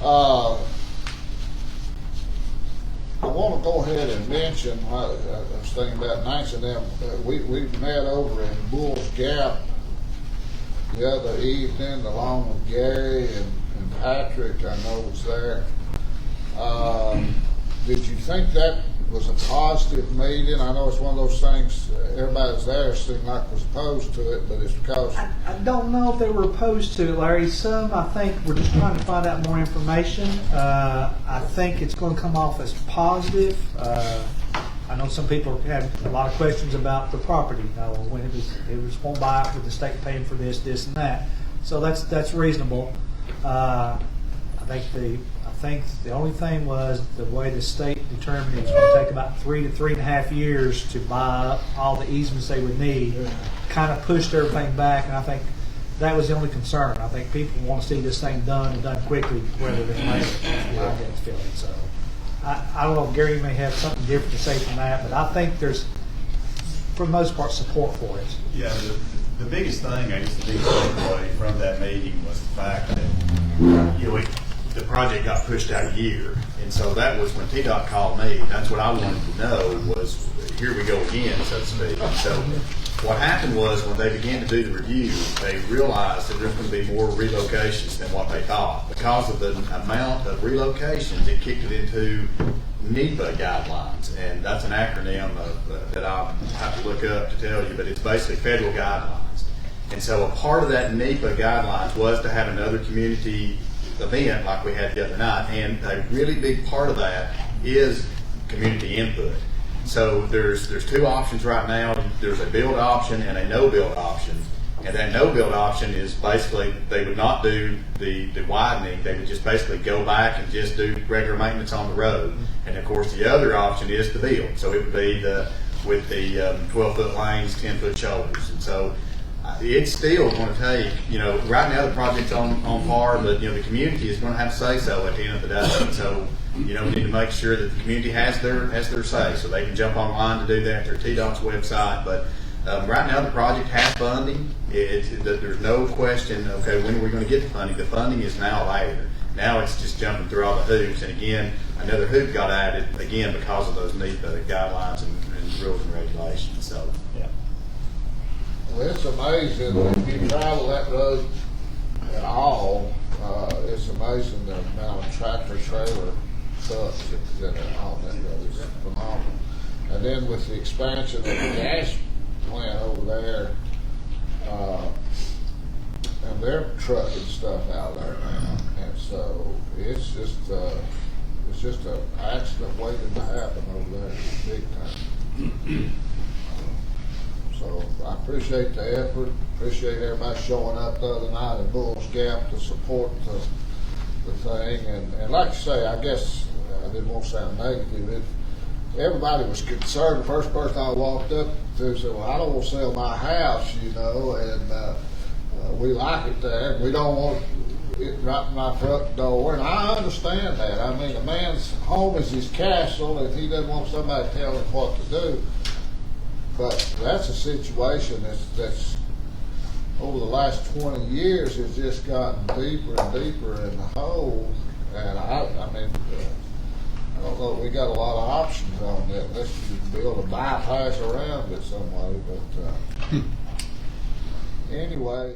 I want to go ahead and mention, I was thinking about Nancy and them, we met over in Bull's Gap the other evening along with Gary and Patrick, I know was there. Did you think that was a positive meeting? I know it's one of those things, everybody's there seemed like was opposed to it, but it's because... I don't know if they were opposed to it, Larry. Some, I think, we're just trying to find out more information. I think it's going to come off as positive. I know some people had a lot of questions about the property. When it was won't buy it with the state paying for this, and that. So that's reasonable. I think the only thing was the way the state determined it was going to take about 3 to 3.5 years to buy up all the easements they would need, kind of pushed everything back, and I think that was the only concern. I think people want to see this thing done and done quickly rather than later. That's what I get the feeling. So I don't know, Gary may have something different to say from that, but I think there's, for the most part, support for it. Yeah, the biggest thing, I guess, the biggest takeaway from that meeting was the fact that, the project got pushed out a year, and so that was when TDOT called me. That's what I wanted to know was, here we go again, so to speak. So what happened was when they began to do the review, they realized that there's going to be more relocations than what they thought. Because of the amount of relocations, it kicked it into NEPA guidelines, and that's an acronym that I'll have to look up to tell you, but it's basically federal guidelines. And so a part of that NEPA guidelines was to have another community event like we had the other night, and a really big part of that is community input. So there's 2 options right now. There's a build option and a no build option, and that no build option is basically they would not do the widening. They would just basically go back and just do regular maintenance on the road. And of course the other option is to build, so it would be with the 12-foot lanes, 10-foot shoulders. And so it's still going to take, right now the project's on par, but the community is going to have to say so at the end of the day. And so we need to make sure that the community has their say, so they can jump online to do that through TDOT's website. But right now the project has funding. There's no question. Okay, when are we going to get the funding? The funding is now there. Now it's just jumping through all the hoops. And again, another hoop got added again because of those NEPA guidelines and rules and regulations. So yeah. Well, it's amazing if you travel that road at all. It's amazing the amount of tractor trailer trucks that are on that road. It's phenomenal. And then with the expansion of the gas plant over there, and they're trucking stuff out there now, and so it's just an accident waiting to happen over there, big time. So I appreciate the effort, appreciate everybody showing up the other night at Bull's Gap to support the thing. And like I say, I guess I didn't want to sound negative. Everybody was concerned. The first person I walked up to said, well, I don't want to sell my house, and we like it there. And we don't want it right in my front door. And I understand that. I mean, a man's home is his castle, and he doesn't want somebody telling him what to do. But that's a situation that's over the last 20 years has just gotten deeper and deeper in the hole. And I don't know, we got a lot of options on that unless you build a bypass around it some way. But anyway.